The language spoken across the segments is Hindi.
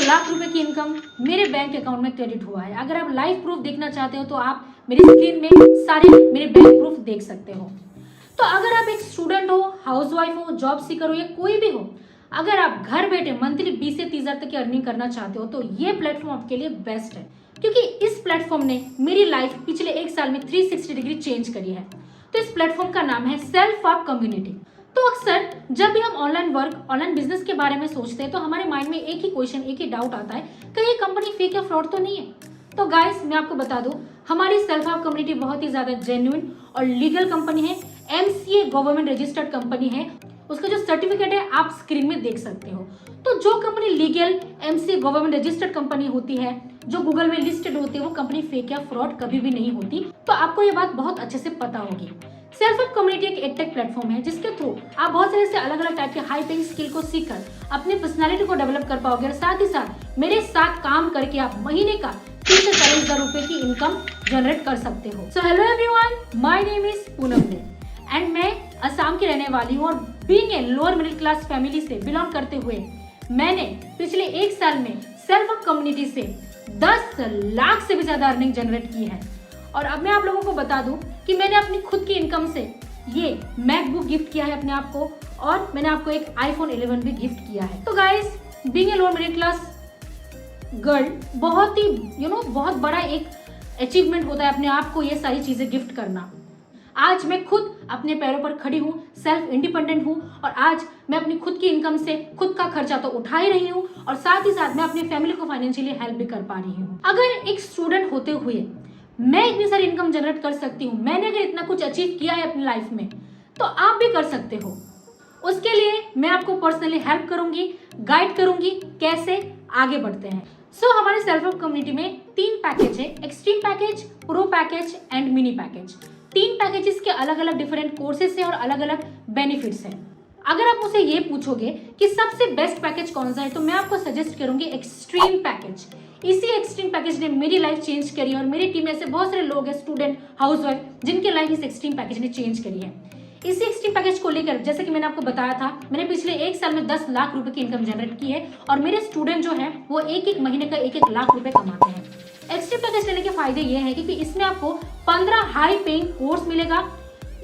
लाख रुपए की इनकम मेरे बैंक अकाउंट में क्रेडिट हुआ है। अगर आप लाइव प्रूफ देखना चाहते हो तो आप मेरी स्क्रीन में सारे मेरे बैंक प्रूफ देख सकते हो। तो अगर आप एक स्टूडेंट हो, हाउसवाइफ हो, जॉब सीकर हो या कोई भी हो, अगर आप घर बैठे मंथली 20 से 30 हजार तक की अर्निंग करना चाहते हो तो ये प्लेटफॉर्म आपके लिए बेस्ट है, क्योंकि इस प्लेटफॉर्म ने मेरी लाइफ पिछले एक साल में 360 डिग्री चेंज करी है। तो इस प्लेटफॉर्म का नाम है सेल्फ अप कम्युनिटी। तो अक्सर जब भी हम ऑनलाइन वर्क, ऑनलाइन बिजनेस के बारे में सोचते हैं तो हमारे माइंड में एक ही क्वेश्चन, एक ही डाउट आता है, कहीं ये कंपनी फेक या फ्रॉड तो नहीं है। तो गाइस, मैं आपको बता दूं, हमारी सेल्फ अप कम्युनिटी बहुत ही ज्यादा जेन्युइन और लीगल कंपनी है। MCA गवर्नमेंट रजिस्टर्ड कंपनी है। उसका जो सर्टिफिकेट है आप स्क्रीन में देख सकते हो। तो जो company legal MCA government registered company होती है, जो गूगल में लिस्टेड होती है, वो कंपनी फेक या फ्रॉड कभी भी नहीं होती। तो आपको ये बात बहुत अच्छे से पता होगी। सेल्फ अप कम्युनिटी एक एडटेक प्लेटफॉर्म है जिसके थ्रू आप बहुत सारे से अलग अलग टाइप के हाई पेइंग स्किल को सीखकर अपनी पर्सनालिटी को डेवलप कर पाओगे और साथ ही साथ मेरे साथ काम करके आप महीने का 30 से 40 हजार रुपए की इनकम जनरेट कर सकते हो। So hello everyone, my name is Poonam they and मैं असम की रहने वाली हूँ और being a lower middle class family से बिलोंग करते हुए मैंने पिछले एक साल में सेल्फ अप कम्युनिटी से 10 लाख से भी ज्यादा अर्निंग जनरेट की है। और अब मैं आप लोगों को बता दूं कि मैंने अपनी खुद की इनकम से ये मैकबुक गिफ्ट किया है अपने आप को, और मैंने आपको एक iPhone 11 भी गिफ्ट किया है। तो guys, being a lower middle class girl बहुत ही बहुत बड़ा एक अचीवमेंट होता है अपने आप को ये सारी चीजें गिफ्ट करना। आज मैं खुद अपने पैरों पर खड़ी हूँ, सेल्फ इंडिपेंडेंट हूँ, और आज मैं अपनी खुद की इनकम से खुद का खर्चा तो उठा ही रही हूँ और साथ ही साथ मैं अपनी फैमिली को फाइनेंशियली हेल्प भी कर पा रही हूँ। अगर एक स्टूडेंट होते हुए मैं इतनी सारी इनकम जनरेट कर सकती हूँ, मैंने अगर इतना कुछ अचीव किया है अपनी लाइफ में, तो आप भी कर सकते हो। उसके लिए मैं आपको पर्सनली हेल्प करूंगी, गाइड करूंगी कैसे आगे बढ़ते हैं। हमारे सेल्फ अप कम्युनिटी में 3 पैकेज है, extreme package, pro package and mini package. 3 packages के अलग अलग डिफरेंट कोर्सेस हैं और अलग अलग बेनिफिट्स हैं। अगर आप मुझसे ये पूछोगे कि सबसे बेस्ट पैकेज कौन सा है, तो मैं आपको सजेस्ट करूंगी एक्सट्रीम पैकेज। इसी एक्सट्रीम पैकेज ने मेरी लाइफ चेंज करी और मेरी टीम में ऐसे बहुत सारे लोग हैं, स्टूडेंट, हाउसवाइफ, जिनकी लाइफ इस एक्सट्रीम पैकेज ने चेंज करी है। इसी एक्सट्रीम पैकेज को लेकर, जैसे कि मैंने आपको बताया था, मैंने पिछले एक साल में 10 लाख रुपए की इनकम जनरेट की है और मेरे स्टूडेंट जो है वो एक महीने का 1 लाख रुपए कमाते हैं। एक्सट्रीम पैकेज लेने के फायदे ये है कि इसमें आपको 15 हाई पेइंग कोर्स मिलेगा,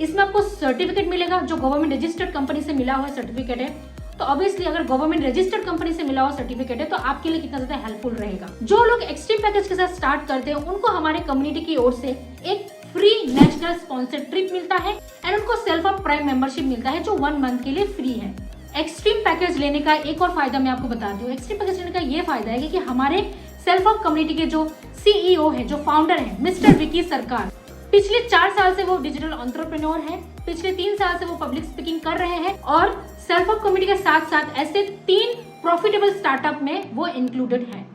इसमें आपको सर्टिफिकेट मिलेगा जो गवर्नमेंट रजिस्टर्ड कंपनी से मिला हुआ सर्टिफिकेट है। तो ऑब्वियसली अगर गवर्नमेंट रजिस्टर्ड कंपनी से मिला हुआ सर्टिफिकेट है तो आपके लिए कितना ज्यादा हेल्पफुल रहेगा। जो लोग एक्सट्रीम पैकेज के साथ स्टार्ट करते हैं उनको हमारे कम्युनिटी की ओर से एक फ्री नेशनल स्पॉन्सर्ड ट्रिप मिलता है एंड उनको सेल्फ अप प्राइम मेंबरशिप मिलता है जो 1 मंथ के लिए फ्री है। एक्सट्रीम पैकेज लेने का एक और फायदा मैं आपको बताती हूँ। एक्सट्रीम पैकेज लेने का ये फायदा है कि हमारे सेल्फ अप कम्युनिटी के जो CEO है, जो फाउंडर है, मिस्टर विकी सरकार, पिछले 4 साल से वो डिजिटल एंटरप्रेन्योर है, पिछले 3 साल से वो पब्लिक स्पीकिंग कर रहे हैं और सेल्फ अप कम्युनिटी के साथ साथ ऐसे 3 प्रॉफिटेबल स्टार्टअप में वो इंक्लूडेड है।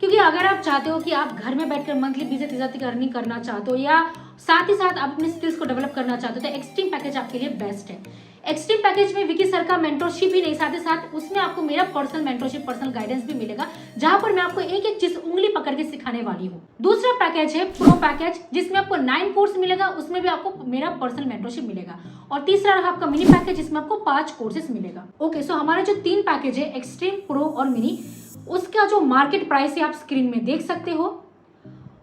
क्योंकि अगर आप चाहते हो कि आप घर में बैठकर मंथली 20 से 30 हजार की अर्निंग करना चाहते हो या साथ ही साथ आप अपने स्किल्स को डेवलप करना चाहते हो तो एक्सट्रीम पैकेज आपके लिए बेस्ट है। एक्सट्रीम पैकेज में विकी सर का मेंटरशिप ही नहीं, साथ ही साथ उसमें आपको मेरा पर्सनल मेंटरशिप, पर्सनल गाइडेंस भी मिलेगा, जहां पर मैं आपको एक एक चीज उंगली पकड़ के सिखाने वाली हूँ। दूसरा पैकेज है प्रो पैकेज, जिसमें आपको 9 कोर्स मिलेगा, उसमें भी आपको मेरा पर्सनल मेंटरशिप मिलेगा। और तीसरा रहा आपका मिनी पैकेज, जिसमें आपको 5 कोर्सेज मिलेगा। ओके, सो हमारे जो 3 पैकेज है, एक्सट्रीम, प्रो और मिनी, उसका जो मार्केट प्राइस है आप स्क्रीन में देख सकते हो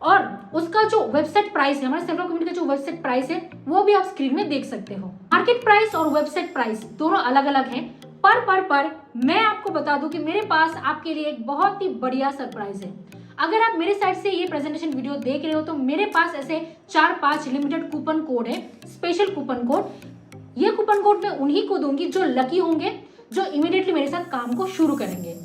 और उसका जो वेबसाइट प्राइस है, हमारे सेल्फ अप कम्युनिटी का जो वेबसाइट प्राइस है वो भी आप स्क्रीन में देख सकते हो। मार्केट प्राइस और वेबसाइट प्राइस दोनों अलग अलग हैं। पर मैं आपको बता दूं कि मेरे पास आपके लिए एक बहुत ही बढ़िया सरप्राइज है। अगर आप मेरे साइड से ये प्रेजेंटेशन वीडियो देख रहे हो तो मेरे पास ऐसे 4-5 लिमिटेड कूपन कोड है, स्पेशल कूपन कोड। ये कूपन कोड मैं उन्हीं को दूंगी जो लकी होंगे, जो इमीडिएटली मेरे साथ काम को शुरू करेंगे।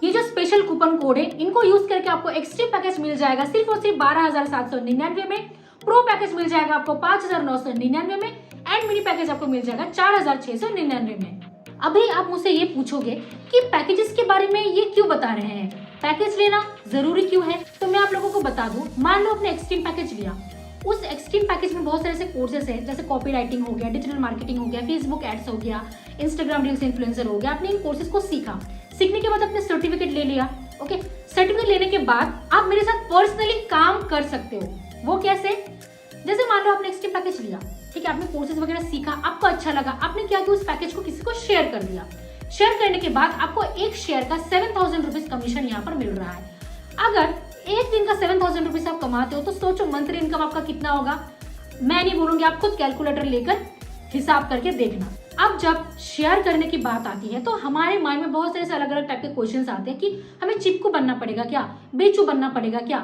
ये जो स्पेशल कूपन कोड है, इनको यूज करके आपको एक्सट्रीम पैकेज मिल जाएगा सिर्फ और सिर्फ 12,799 में, प्रो पैकेज मिल जाएगा आपको 5,999 में एंड मिनी पैकेज आपको मिल जाएगा 4,699 में। अभी आप मुझसे ये पूछोगे कि पैकेजेस के बारे में ये क्यों बता रहे हैं, पैकेज लेना जरूरी क्यों है? तो मैं आप लोगों को बता दूं, मान लो आपने एक्सट्रीम पैकेज लिया, उस एक्सट्रीम पैकेज में बहुत सारे ऐसे कोर्सेज हैं जैसे कॉपी राइटिंग हो गया, डिजिटल मार्केटिंग हो गया, फेसबुक एड्स हो गया, इंस्टाग्राम रील्स इन्फ्लुएंसर हो गया। आपने इन कोर्सेज को सीखने के बाद अपने सर्टिफिकेट ले लिया। ओके, सर्टिफिकेट लेने के बाद आप मेरे साथ पर्सनली काम कर सकते हो। वो कैसे? जैसे मान लो आपने एक्सट्रीम पैकेज लिया, ठीक है, आपने कोर्सेज वगैरह सीखा, आपको अच्छा लगा, आपने क्या किया, उस पैकेज को किसी को शेयर कर दिया। शेयर करने के बाद आपको एक शेयर का 7,000 रुपीज कमीशन यहाँ पर मिल रहा है। अगर एक दिन का 7,000 रुपीज आप कमाते हो तो सोचो मंथली इनकम आपका कितना होगा। मैं नहीं बोलूंगी, आप खुद कैलकुलेटर लेकर हिसाब करके देखना। अब जब शेयर करने की बात आती है तो हमारे माइंड में बहुत सारे अलग अलग टाइप के क्वेश्चंस आते हैं कि हमें चिपकू बनना पड़ेगा क्या, बेचू बनना पड़ेगा क्या,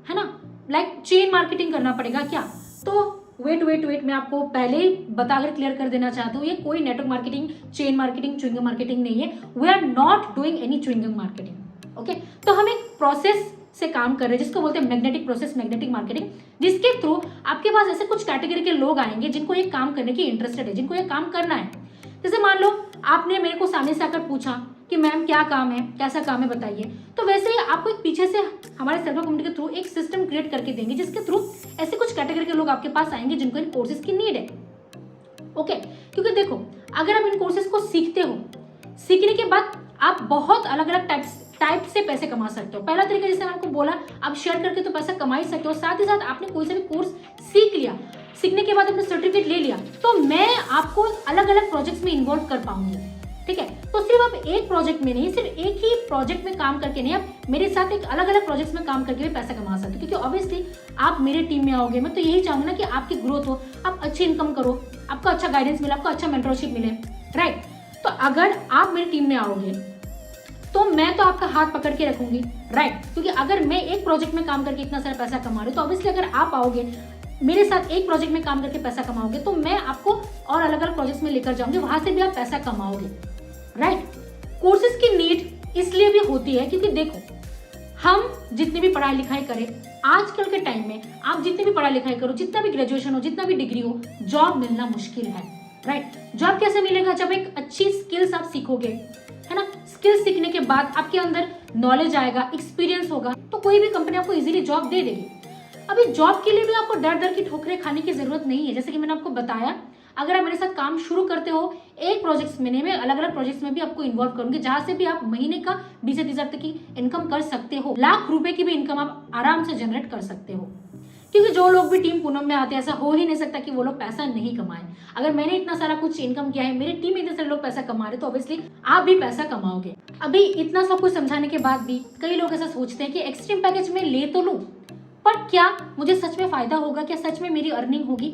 है ना, लाइक चेन मार्केटिंग करना पड़ेगा क्या। तो वेट मैं आपको पहले ही बताकर क्लियर कर देना चाहती हूँ, ये कोई network marketing, chain marketing, chewing gum marketing नहीं है। We are not doing any chewing gum marketing. Okay, तो हम एक प्रोसेस से काम कर रहे हैं जिसको बोलते हैं मैग्नेटिक प्रोसेस, मैग्नेटिक मार्केटिंग, जिसके थ्रू आपके पास ऐसे कुछ कैटेगरी के लोग आएंगे जिनको ये काम करने की इंटरेस्टेड है, जिनको ये काम करना है। जैसे मान लो आपने मेरे को सामने से आकर पूछा कि मैम क्या काम है, कैसा काम है बताइए, तो वैसे ही आपको एक पीछे से हमारे सर्वर कम्युनिटी के थ्रू एक सिस्टम क्रिएट करके देंगे जिसके थ्रू ऐसे कुछ कैटेगरी के लोग आपके पास आएंगे जिनको इन कोर्सेज की नीड है। ओके, क्योंकि देखो अगर आप इन कोर्सेज को सीखते हो, सीखने के बाद आप बहुत अलग अलग टाइप से पैसे कमा सकते हो। पहला तरीका जैसे मैंने आपको बोला, आप शेयर करके तो पैसा कमा ही सकते हो, साथ ही साथ आपने कोई सा भी कोर्स सीख लिया, सीखने के बाद आपने सर्टिफिकेट ले लिया तो मैं आपको अलग अलग प्रोजेक्ट्स में इन्वॉल्व कर पाऊंगी। ठीक है, तो सिर्फ आप एक प्रोजेक्ट में नहीं, सिर्फ एक ही प्रोजेक्ट में काम करके नहीं, आप मेरे साथ एक अलग अलग प्रोजेक्ट्स में काम करके भी पैसा कमा सकते हो। क्योंकि ऑब्वियसली आप मेरे टीम में आओगे, मैं तो यही चाहूंगा ना कि आपकी ग्रोथ हो, आप अच्छी इनकम करो, आपको अच्छा गाइडेंस मिले, आपको अच्छा मेंटरशिप मिले, राइट। तो अगर आप मेरी टीम में आओगे तो मैं तो आपका हाथ पकड़ के रखूंगी, राइट। क्योंकि अगर मैं एक प्रोजेक्ट में काम करके इतना सारा पैसा कमा रही हूँ तो ऑब्वियसली अगर आप आओगे मेरे साथ एक प्रोजेक्ट में काम करके पैसा कमाओगे तो मैं आपको और अलग अलग प्रोजेक्ट्स में लेकर जाऊंगी, वहां से भी आप पैसा कमाओगे, राइट। कोर्सेज की नीड इसलिए भी होती है क्योंकि देखो हम जितनी भी पढ़ाई लिखाई करें आजकल के टाइम में, आप जितनी भी पढ़ाई लिखाई करो, जितना भी ग्रेजुएशन हो, जितना भी डिग्री हो, जॉब मिलना मुश्किल है, राइट। जॉब कैसे मिलेगा? जब एक अच्छी स्किल्स आप सीखोगे, है ना। स्किल्स सीखने के बाद आपके अंदर नॉलेज आएगा, एक्सपीरियंस होगा, तो कोई भी कंपनी आपको इजीली जॉब दे देगी। अभी जॉब के लिए भी आपको डर डर की ठोकरें खाने की जरूरत नहीं है। जैसे कि मैंने आपको बताया, अगर आप मेरे साथ काम शुरू करते हो एक प्रोजेक्ट्स में नहीं, मैं अलग अलग प्रोजेक्ट्स में भी आपको इन्वॉल्व करूंगी जहां से भी आप महीने का 20 से 30 हजार तक की इनकम कर सकते हो, लाख रुपए की भी इनकम आप आराम से जनरेट कर सकते हो। क्योंकि जो लोग भी टीम पूनम में आते हैं ऐसा हो ही नहीं सकता कि वो लोग पैसा नहीं कमाए। अगर मैंने इतना सारा कुछ इनकम किया है, मेरी टीम में इतने सारे लोग पैसा कमा रहे, तो ऑब्वियसली आप भी पैसा कमाओगे। अभी इतना सब कुछ समझाने के बाद भी कई लोग ऐसा सोचते हैं कि एक्सट्रीम पैकेज में ले तो लूं, पर क्या मुझे सच में फायदा होगा, क्या सच में मेरी अर्निंग होगी?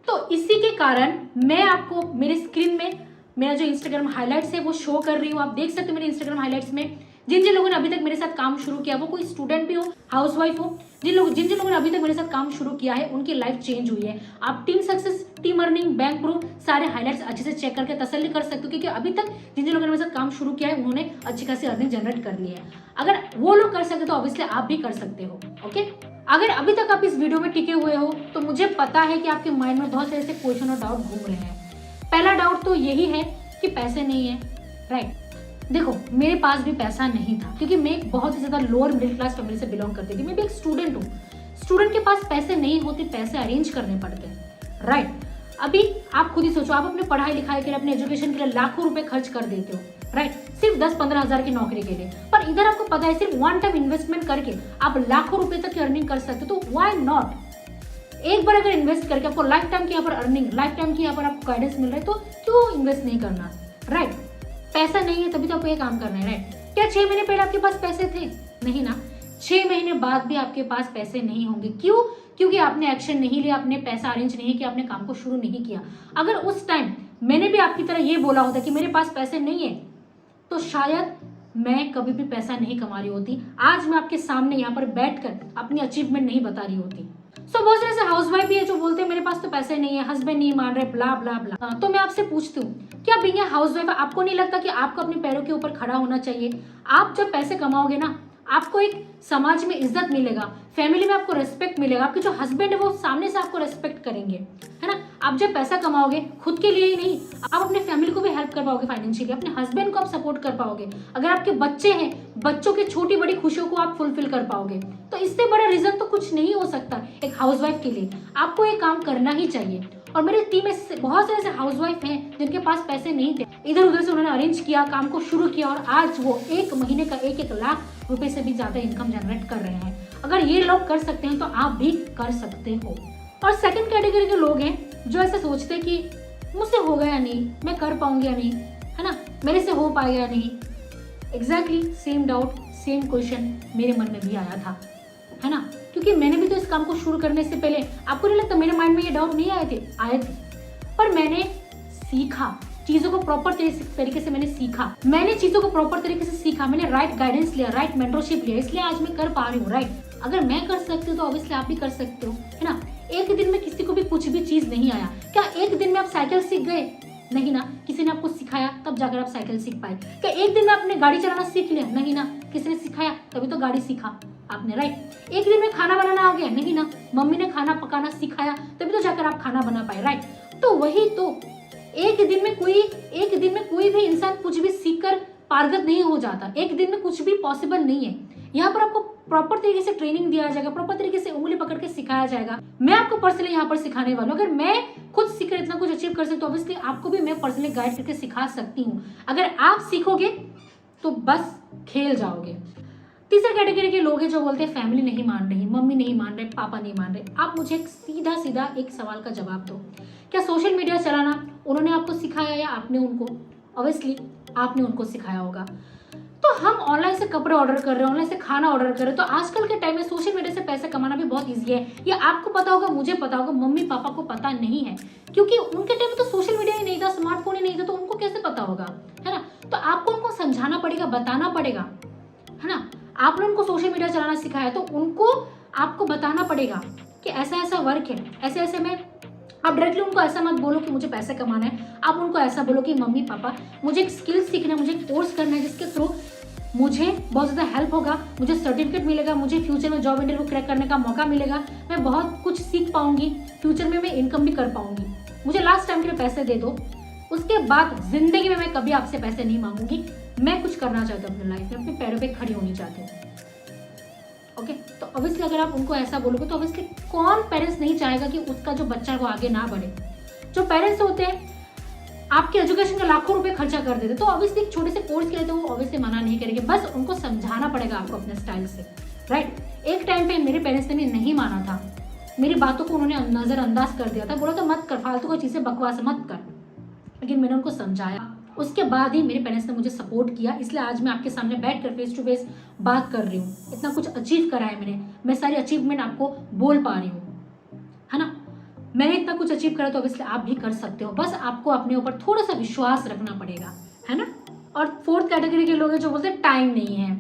तो इसी के कारण मैं आपको मेरे स्क्रीन में मेरा जो इंस्टाग्राम हाइलाइट्स है वो शो कर रही हूँ। आप देख सकते हो मेरे इंस्टाग्राम हाइलाइट्स में जिन जिन लोगों ने अभी तक मेरे साथ काम शुरू किया, वो कोई स्टूडेंट भी हो, हाउसवाइफ हो, जिन जिन लोगों ने अभी तक मेरे साथ काम शुरू किया है उनकी लाइफ चेंज हुई है। आप team success, team earning, bank proof सारे हाइलाइट्स अच्छे से चेक करके तसल्ली कर सकते हो, क्योंकि अभी तक जिन जिन लोगों ने मेरे साथ काम शुरू किया है उन्होंने अच्छी खासी अर्निंग जनरेट कर ली है। अगर वो लोग कर सकते तो ऑब्वियसली आप भी कर सकते हो। ओके, अगर अभी तक आप इस वीडियो में टिके हुए हो तो मुझे पता है कि आपके माइंड में बहुत सारे ऐसे क्वेश्चन और डाउट घूम रहे हैं। पहला डाउट तो यही है कि पैसे नहीं है, राइट। देखो मेरे पास भी पैसा नहीं था क्योंकि मैं एक बहुत ही ज्यादा लोअर मिडिल क्लास फैमिली से बिलोंग करती थी। मैं भी एक स्टूडेंट हूँ। स्टूडेंट के पास पैसे नहीं होते, पैसे अरेंज करने पड़ते हैं, राइट। अभी आप खुद ही सोचो, आप अपने पढ़ाई लिखाई के लिए, अपने एजुकेशन के लिए लाखों रुपए खर्च कर देते हो, राइट, सिर्फ 10-15 हजार की नौकरी के लिए। पर इधर आपको पता है सिर्फ वन टाइम इन्वेस्टमेंट करके आप लाखों रुपए तक की अर्निंग कर सकते हो। तो व्हाई नॉट? एक बार अगर इन्वेस्ट करके आपको लाइफ टाइम की यहाँ पर अर्निंग, लाइफ टाइम की यहाँ पर आपको गाइडेंस मिल रहा है, तो क्यों इन्वेस्ट नहीं करना, राइट। पैसा नहीं है तभी तो आपको ये काम करना है, राइट। क्या 6 महीने पहले आपके पास पैसे थे? नहीं ना। 6 महीने बाद भी आपके पास पैसे नहीं होंगे। क्यों? क्योंकि आपने एक्शन नहीं लिया, आपने पैसा अरेंज नहीं किया, आपने काम को शुरू नहीं किया। अगर उस टाइम मैंने भी आपकी तरह ये बोला होता कि मेरे पास पैसे नहीं है, तो शायद मैं कभी भी पैसा नहीं कमा रही होती। आज मैं आपके सामने यहाँ पर बैठकर अपनी अचीवमेंट नहीं बता रही होती। सो बहुत सारे ऐसे हाउसवाइफ भी है जो बोलते हैं मेरे पास तो पैसे नहीं है, हस्बैंड नहीं मान रहे, ब्ला ब्ला ब्ला। तो मैं आपसे पूछती हूँ, क्या बीइंग ए हाउसवाइफ आपको नहीं लगता कि आपको अपने पैरों के ऊपर खड़ा होना चाहिए? आप जब पैसे कमाओगे ना, आपको एक समाज में इज्जत मिलेगा, फैमिली में आपको रेस्पेक्ट मिलेगा, आपके जो हस्बैंड है वो सामने से आपको रेस्पेक्ट करेंगे, है ना। आप जब पैसा कमाओगे खुद के लिए ही नहीं, आप अपने फैमिली को भी हेल्प कर पाओगे फाइनेंशियली, अपने हस्बैंड को आप सपोर्ट कर पाओगे। अगर आपके बच्चे हैं, बच्चों की छोटी बड़ी खुशियों को आप फुलफिल कर पाओगे। तो इससे बड़ा रीजन तो कुछ नहीं हो सकता एक हाउसवाइफ के लिए। आपको ये काम करना ही चाहिए। और मेरी टीम में बहुत सारे ऐसे हाउसवाइफ हैं जिनके पास पैसे नहीं थे, इधर उधर से उन्होंने अरेंज किया, काम को शुरू किया, और आज वो एक महीने का 1-1 लाख रुपए से भी ज्यादा इनकम जनरेट कर रहे हैं। अगर ये लोग कर सकते हैं तो आप भी कर सकते हो। और सेकंड कैटेगरी के लोग हैं जो ऐसे सोचते हैं कि मुझसे होगा या नहीं, मैं कर पाऊंगी या नहीं, है ना। मेरे से हो पाएगा या नहीं। Exactly same doubt, same question मेरे मन में भी आया था, है ना, क्योंकि मैंने भी तो इस काम को शुरू करने से पहले, आपको नहीं लगता मेरे माइंड में ये डाउट नहीं आए थे, पर मैंने सीखा, चीज़ों को प्रॉपर तरीके से मैंने सीखा, मैंने राइट गाइडेंस लिया, राइट मेंटरशिप लिया, इसलिए आज मैं कर पा रही हूँ। राइट, अगर मैं कर सकती हूँ तो ऑब्वियसली आप भी कर सकते हो, है ना। एक दिन में किसी को भी कुछ भी चीज़ नहीं आया। क्या एक दिन में आप साइकिल सीख गए? नहीं ना, किसी ने आपको सिखाया तब जाकर आप साइकिल सीख पाए। क्या एक दिन में आपने गाड़ी चलाना सीख लिया? नहीं ना, किसी ने सिखाया तभी तो गाड़ी सीखा आपने। राइट, एक दिन में खाना बनाना आ गया? नहीं ना, मम्मी ने खाना पकाना सिखाया तभी तो जाकर आप खाना बना पाए। राइट, तो वही तो, एक दिन में कोई भी इंसान कुछ भी सीखकर पारंगत नहीं हो जाता। एक दिन में कुछ भी पॉसिबल नहीं है। यहाँ पर आपको प्रॉपर तरीके से ट्रेनिंग दिया जाएगा, प्रॉपर तरीके से उंगली पकड़ के सिखाया जाएगा। मैं आपको पर्सनली यहाँ पर सिखाने वाला हूँ। अगर मैं खुद सीखकर इतना कुछ अचीव कर सकती हूँ, ऑब्वियसली आपको भी मैं पर्सनली गाइड करके सिखा सकती हूँ। अगर आप सीखोगे तो बस खेल जाओगे। तीसरे कैटेगरी के लोग हैं जो बोलते हैं फैमिली नहीं मान रही, मम्मी नहीं मान रहे, पापा नहीं मान रहे। आप मुझे एक सीधा एक सवाल का जवाब दो, क्या सोशल मीडिया चलाना उन्होंने आपको सिखाया या आपने उनको? ऑब्वियसली आपने उनको सिखाया होगा। तो हम ऑनलाइन से कपड़े ऑर्डर कर रहे हैं, ऑनलाइन से खाना ऑर्डर कर रहे हैं, तो आजकल के टाइम में सोशल मीडिया से पैसे कमाना भी बहुत ईजी है। ये आपको पता होगा, मुझे पता होगा, मम्मी पापा को पता नहीं है, क्योंकि उनके टाइम में तो सोशल मीडिया ही नहीं था, स्मार्टफोन ही नहीं था, तो उनको कैसे पता होगा, है ना। तो आपको उनको समझाना पड़ेगा, बताना पड़ेगा, है ना। आपने उनको सोशल मीडिया चलाना सिखाया तो उनको आपको बताना पड़ेगा कि ऐसा ऐसा वर्क है, ऐसे ऐसे में। आप डायरेक्टली उनको ऐसा मत बोलो कि मुझे पैसे कमाना है, आप उनको ऐसा बोलो कि मम्मी पापा मुझे एक स्किल सीखना है, मुझे एक कोर्स करना है जिसके थ्रू मुझे बहुत ज़्यादा हेल्प होगा, मुझे सर्टिफिकेट मिलेगा, मुझे फ्यूचर में जॉब इंटरव्यू क्रैक करने का मौका मिलेगा, मैं बहुत कुछ सीख पाऊंगी, फ्यूचर में मैं इनकम भी कर पाऊंगी, मुझे लास्ट टाइम के लिए पैसे दे दो, उसके बाद जिंदगी में मैं कभी आपसे पैसे नहीं मांगूंगी, मैं कुछ करना चाहती हूँ अपनी लाइफ में, अपने पैरों पे खड़ी होनी चाहती हूँ। ओके, तो ऑब्वियसली अगर आप उनको ऐसा बोलोगे तो ऑब्वियसली कौन पेरेंट्स नहीं चाहेगा कि उसका जो बच्चा है वो आगे ना बढ़े। जो पेरेंट्स होते हैं आपके एजुकेशन का लाखों रुपए खर्चा कर देते, तो ऑब्वियसली एक छोटे से कोर्स के लिए तो वो ऑब्वियसली मना नहीं करेंगे, बस उनको समझाना पड़ेगा आपको अपने स्टाइल से। राइट, एक टाइम पे मेरे पेरेंट्स ने भी नहीं माना था, मेरी बातों को उन्होंने नजरअंदाज कर दिया था, बोला था मत कर, फालतू की चीजें बकवास मत कर, लेकिन मैंने उनको समझाया, उसके बाद ही मेरे पेरेंट्स ने मुझे सपोर्ट किया, इसलिए आज मैं आपके सामने बैठकर फेस टू फेस बात कर रही हूँ। इतना कुछ अचीव करा है मैंने, मैं सारी अचीवमेंट आपको बोल पा रही हूँ, है ना। मैंने इतना कुछ अचीव करा तो ऑब्वियसली आप भी कर सकते हो, बस आपको अपने ऊपर थोड़ा सा विश्वास रखना पड़ेगा, है ना। और फोर्थ कैटेगरी के लोग हैं जो बोलते हैं टाइम नहीं है।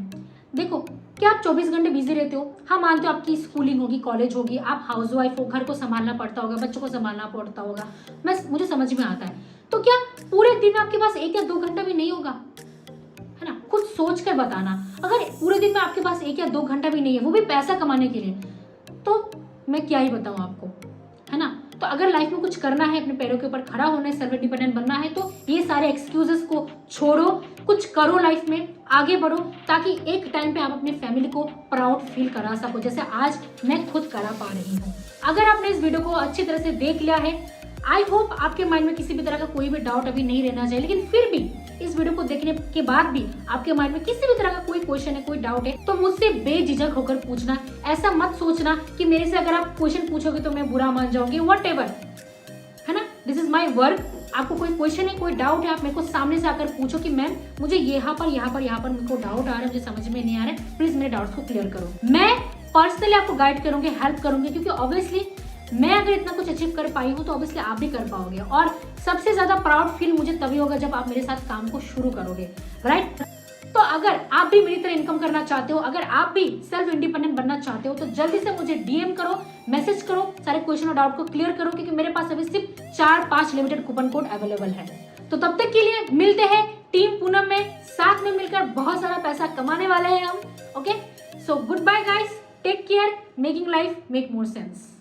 देखो, क्या आप 24 घंटे बिजी रहते हो? हाँ, मानते हो आपकी स्कूलिंग होगी, कॉलेज होगी, आप हाउसवाइफ हो, घर को संभालना पड़ता होगा, बच्चों को संभालना पड़ता होगा, मुझे समझ में आता है। तो क्या पूरे दिन में आपके पास 1 या 2 घंटा भी नहीं होगा? है ना, खुद सोच कर बताना। अगर पूरे दिन में आपके पास 1 या 2 घंटा भी नहीं है, वो भी पैसा कमाने के लिए, तो मैं क्या ही बताऊं आपको, है ना। तो अगर लाइफ में कुछ करना है, अपने पैरों के ऊपर खड़ा होना है, सेल्फ इंडिपेंडेंट बनना है, तो ये सारे एक्सक्यूजेस को छोड़ो, कुछ करो, लाइफ में आगे बढ़ो, ताकि एक टाइम पे आप अपनी फैमिली को प्राउड फील करा सको, जैसे आज मैं खुद करा पा रही हूँ। अगर आपने इस वीडियो को अच्छी तरह से देख लिया है, आई होप आपके माइंड में किसी भी तरह का कोई भी डाउट अभी नहीं रहना चाहिए, लेकिन फिर भी इस वीडियो को देखने के बाद भी आपके माइंड में किसी भी तरह का कोई क्वेश्चन है, कोई डाउट है, तो मुझसे बेझिझक होकर पूछना। ऐसा मत सोचना कि मेरे से अगर आप क्वेश्चन पूछोगे तो मैं बुरा मान जाऊंगी, व्हाटएवर, है ना। This is my work. आपको कोई क्वेश्चन है, कोई डाउट है, आप मेरे को सामने से आकर पूछो कि मैम मुझे यहाँ पर मेरे को डाउट आ रहा है, मुझे समझ में नहीं आ रहा है, प्लीज मेरे डाउट्स को क्लियर करो। मैं पर्सनली आपको गाइड करूंगी, हेल्प करूंगी, क्योंकि ऑब्वियसली मैं अगर इतना कुछ अचीव कर पाई हूँ तो ऑब्वियसली आप भी कर पाओगे। और सबसे ज्यादा प्राउड फील मुझे तभी होगा जब आप मेरे साथ काम को शुरू करोगे, राइट। तो अगर आप भी मेरी तरह इनकम करना चाहते हो, अगर आप भी सेल्फ इंडिपेंडेंट बनना चाहते हो, तो जल्दी से मुझे डीएम करो, मैसेज करो, सारे क्वेश्चन और डाउट को क्लियर करो, क्योंकि मेरे पास अभी सिर्फ 4-5 लिमिटेड कूपन कोड अवेलेबल है। तो तब तक के लिए मिलते हैं टीम पूनम में, साथ में मिलकर बहुत सारा पैसा कमाने वाले हैं हम। Okay, so good bye guys, take care, making life make more sense.